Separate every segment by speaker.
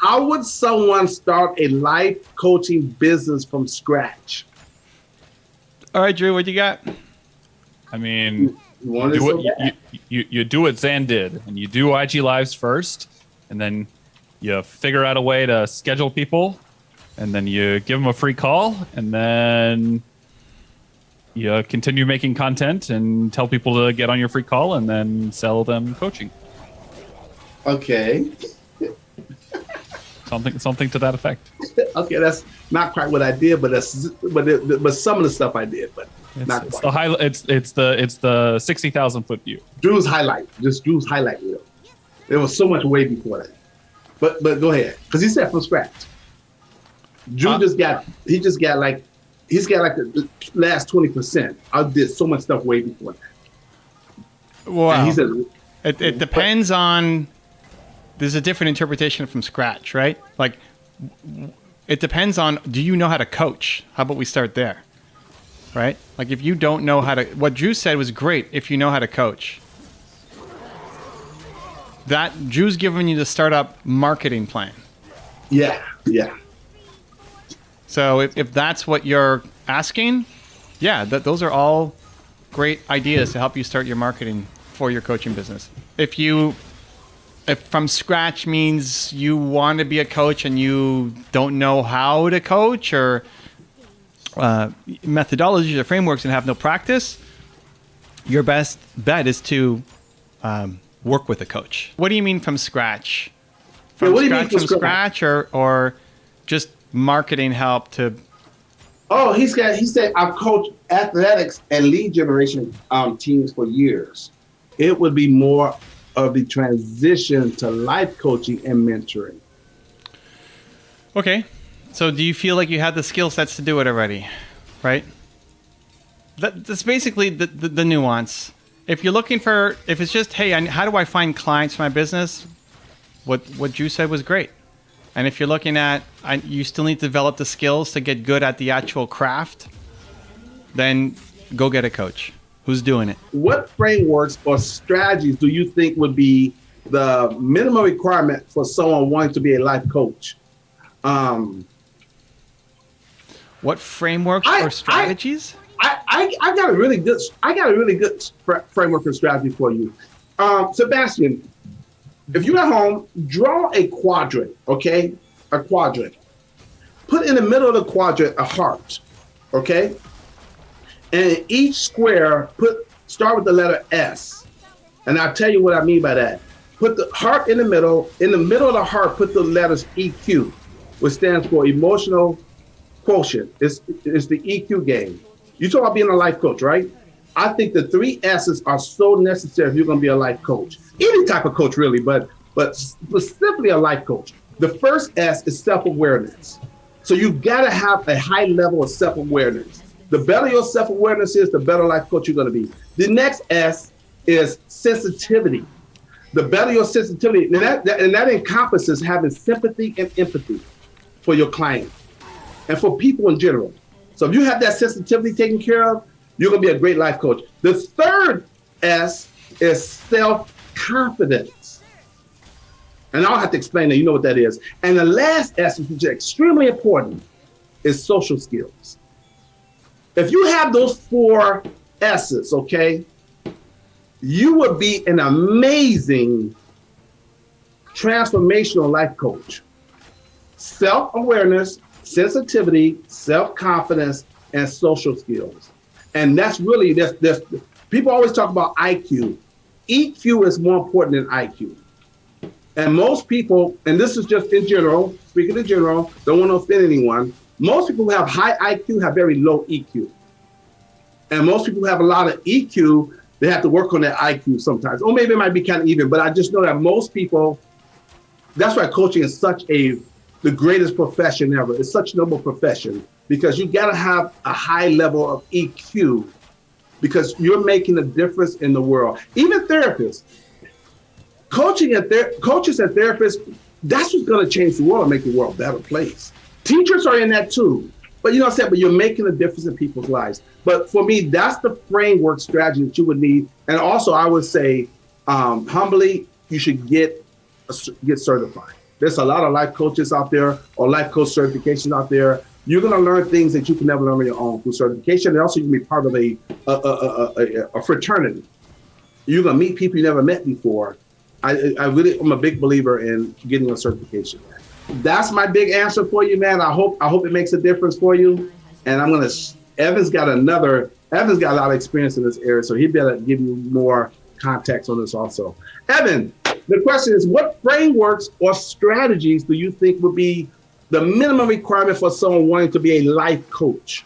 Speaker 1: How would someone start a life coaching business from scratch?
Speaker 2: All right, Drew, what you got?
Speaker 3: I mean, you do what Zan did, and you do IG Lives first, and then you figure out a way to schedule people, and then you give them a free call, and then you continue making content and tell people to get on your free call, and then sell them coaching.
Speaker 1: Okay.
Speaker 3: Something to that effect.
Speaker 1: Okay, that's not quite what I did, but some of the stuff I did, but not quite.
Speaker 3: It's the 60,000-foot view.
Speaker 1: Drew's highlight reel. There was so much way before that. But go ahead, because he said from scratch. Drew he's got like the last 20%. I did so much stuff way before that.
Speaker 2: Wow.
Speaker 1: And he said,
Speaker 2: it depends on. There's a different interpretation from scratch, right? Like, it depends on, do you know how to coach? How about we start there, right? Like, if you don't know how to, what Drew said was great if you know how to coach. That, Drew's giving you the startup marketing plan.
Speaker 1: Yeah.
Speaker 2: So if that's what you're asking, yeah, those are all great ideas to help you start your marketing for your coaching business. If from scratch means you want to be a coach and you don't know how to coach or methodologies or frameworks and have no practice, your best bet is to work with a coach. What do you mean from scratch? From scratch or just marketing help to?
Speaker 1: Oh, he said I've coached athletics and lead generation teams for years. It would be more of the transition to life coaching and mentoring.
Speaker 2: Okay. So do you feel like you have the skill sets to do it already? Right? That's basically the nuance. If you're looking for, if it's just, hey, how do I find clients for my business? What Drew said was great. And if you're looking at, you still need to develop the skills to get good at the actual craft, then go get a coach. Who's doing it?
Speaker 1: What frameworks or strategies do you think would be the minimum requirement for someone wanting to be a life coach?
Speaker 2: What frameworks or strategies?
Speaker 1: I got a really good framework and strategy for you. Sebastian, if you're at home, draw a quadrant, okay? A quadrant. Put in the middle of the quadrant a heart, okay? And in each square, start with the letter S. And I'll tell you what I mean by that. Put the heart in the middle. In the middle of the heart, put the letters EQ, which stands for emotional quotient. It's the EQ game. You talk about being a life coach, right? I think the 3 S's are so necessary if you're going to be a life coach. Any type of coach, really, but specifically a life coach. The first S is self-awareness. So you've got to have a high level of self-awareness. The better your self-awareness is, the better life coach you're going to be. The next S is sensitivity. The better your sensitivity, and that encompasses having sympathy and empathy for your client and for people in general. So if you have that sensitivity taken care of, you're going to be a great life coach. The third S is self-confidence. And I'll have to explain that. You know what that is. And the last S, which is extremely important, is social skills. If you have those 4 S's, okay, you would be an amazing transformational life coach. Self-awareness, sensitivity, self-confidence, and social skills. And that's really, people always talk about IQ. EQ is more important than IQ. And most people, and this is just in general, speaking in general, don't want to offend anyone, most people who have high IQ have very low EQ. And most people who have a lot of EQ, they have to work on their IQ sometimes. Or maybe it might be kind of even, but I just know that most people, that's why coaching is the greatest profession ever. It's such a noble profession because you got to have a high level of EQ because you're making a difference in the world. Even therapists, coaches and therapists, that's what's going to change the world and make the world a better place. Teachers are in that too. But you know what I'm saying? But you're making a difference in people's lives. But for me, that's the framework strategy that you would need. And also, I would say, humbly, you should get certified. There's a lot of life coaches out there or life coach certifications out there. You're going to learn things that you can never learn on your own through certification. And also, you can be part of a fraternity. You're going to meet people you never met before. I'm a big believer in getting a certification. That's my big answer for you, man. I hope it makes a difference for you. And Evan's got a lot of experience in this area, so he better give you more context on this also. Evan, the question is, what frameworks or strategies do you think would be the minimum requirement for someone wanting to be a life coach?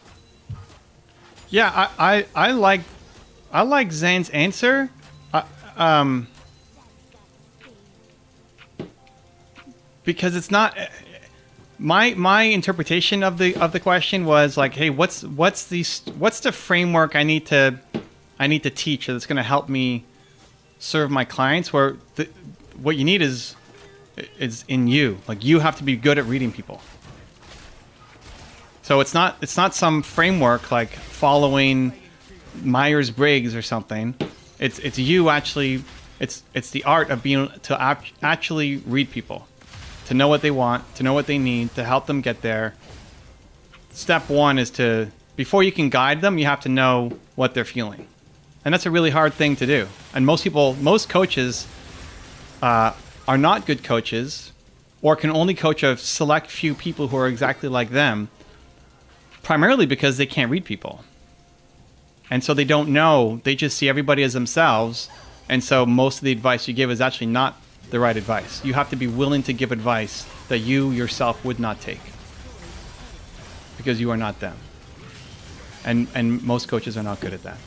Speaker 2: Yeah, I like Zan's answer. Because it's not my interpretation of the question was like, hey, what's the framework I need to teach that's going to help me serve my clients? Where what you need is in you. Like, you have to be good at reading people. So it's not some framework like following Myers-Briggs or something. It's you actually. It's the art of being to actually read people, to know what they want, to know what they need, to help them get there. Step one is before you can guide them, you have to know what they're feeling. And that's a really hard thing to do. And most coaches are not good coaches, or can only coach a select few people who are exactly like them, primarily because they can't read people. And so they don't know, they just see everybody as themselves. And so most of the advice you give is actually not the right advice. You have to be willing to give advice that you yourself would not take, because you are not them. And most coaches are not good at that.